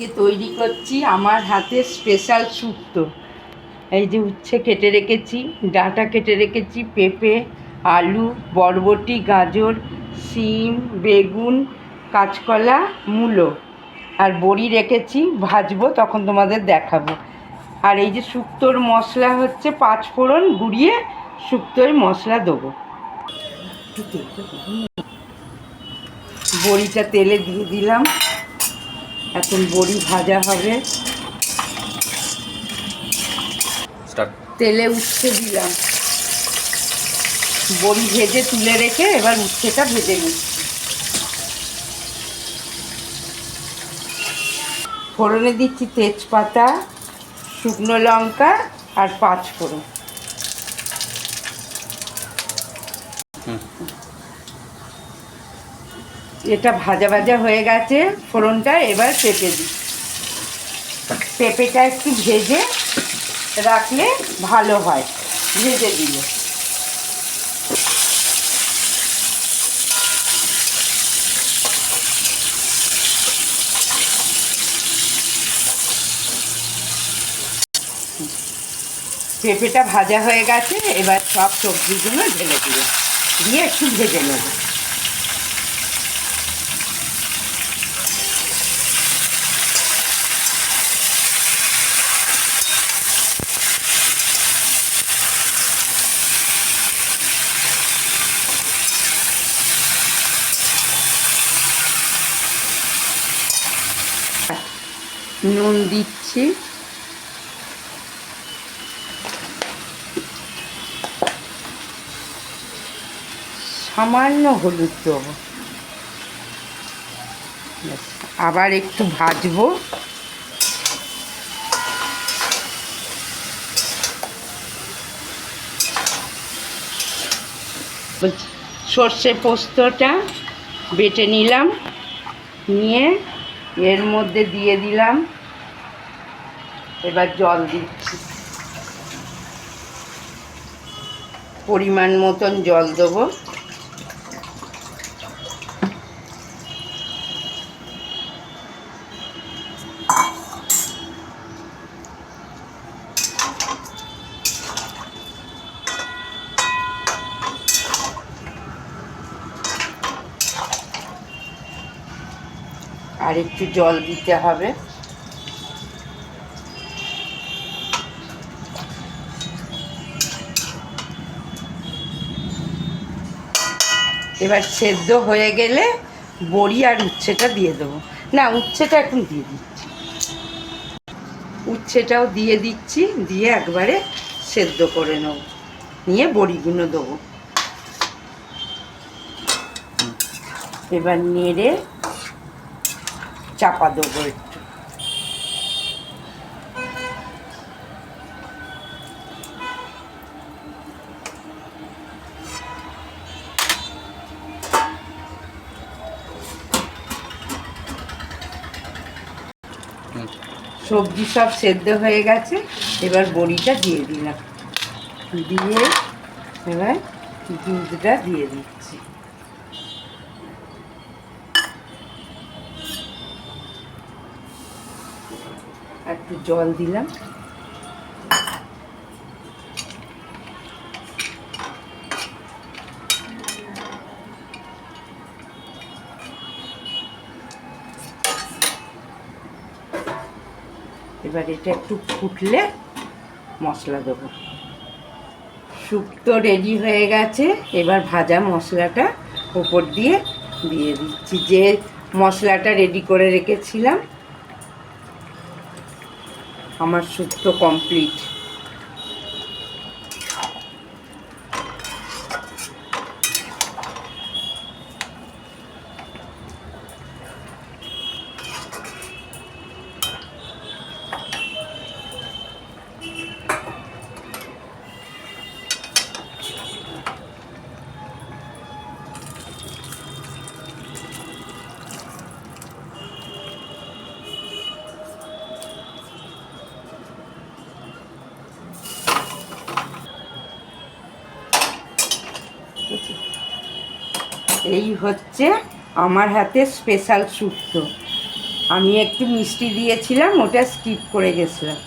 আজকে তৈরি করছি আমার হাতের স্পেশাল শুক্তো। এই যে উচ্ছে কেটে রেখেছি, ডাঁটা কেটে রেখেছি, পেঁপে, আলু, বরবটি, গাজর, শিম, বেগুন, কাঁচকলা, মূলো আর বড়ি রেখেছি, ভাজবো তখন তোমাদের দেখাবো। আর এই যে শুক্তোর মশলা হচ্ছে 5 ফোড়ন গুঁড়িয়ে শুক্তোয় মশলা দেবো। বড়িটা তেলে দিয়ে দিলাম, এখন বড়ি ভাজা হবে। তেলে উচ্ছে দিলাম, বড়ি ভেজে তুলে রেখে এবার উচ্ছেটা ভেজে নিচ্ছি। ফোড়নে দিচ্ছি তেজপাতা, শুকনো লঙ্কা আর 5 ফোড়ন। এটা ভাজা ভাজা হয়ে গেছে ফোড়নটা, এবার পেঁপে দিই। পেঁপেটা একটু ভেজে রাখলে ভালো হয়, ভেজে দিলে। পেঁপেটা ভাজা হয়ে গেছে, এবার সব সবজিগুলো ঢেলে দিলে দিয়ে একটু ভেজে নেব। নুন দিচ্ছি, সামান্য হলুদ দেবো, আবার একটু ভাজবো। সর্ষে পোস্তটা বেটে নিলাম, নিয়ে এর মধ্যে দিয়ে দিলাম। এবার জল দিচ্ছি, পরিমাণ মতন জল দেবো। আর একটু জল দিতে হবে। এবার সেদ্ধ হয়ে গেলে বড়ি আর উচ্ছেটা দিয়ে দেবো। না, উচ্ছেটা এখন দিয়ে দিচ্ছি, উচ্ছেটাও দিয়ে দিচ্ছি, দিয়ে একবারে সেদ্ধ করে নেব, নিয়ে বড়িগুলো দেবো। এবার নেড়ে চাপা দেবো একটু। সবজি সব সেদ্ধ হয়ে গেছে, এবার বড়িটা দিয়ে দিলাম, দিয়ে এবার দুধটা দিয়ে দিচ্ছি। একটু জল দিলাম। এবার এটা একটু ফুটলে মশলা দেবো। শুক্তো রেডি হয়ে গেছে, এবার ভাজা মশলাটা উপর দিয়ে দিচ্ছি, যে মশলাটা রেডি করে রেখেছিলাম। আমার শুক্তো কমপ্লিট। এই হচ্ছে আমার হাতে স্পেশাল শুক্তো। আমি একটু মিষ্টি দিয়েছিলাম, ওটা স্কিপ করে গেছিলাম।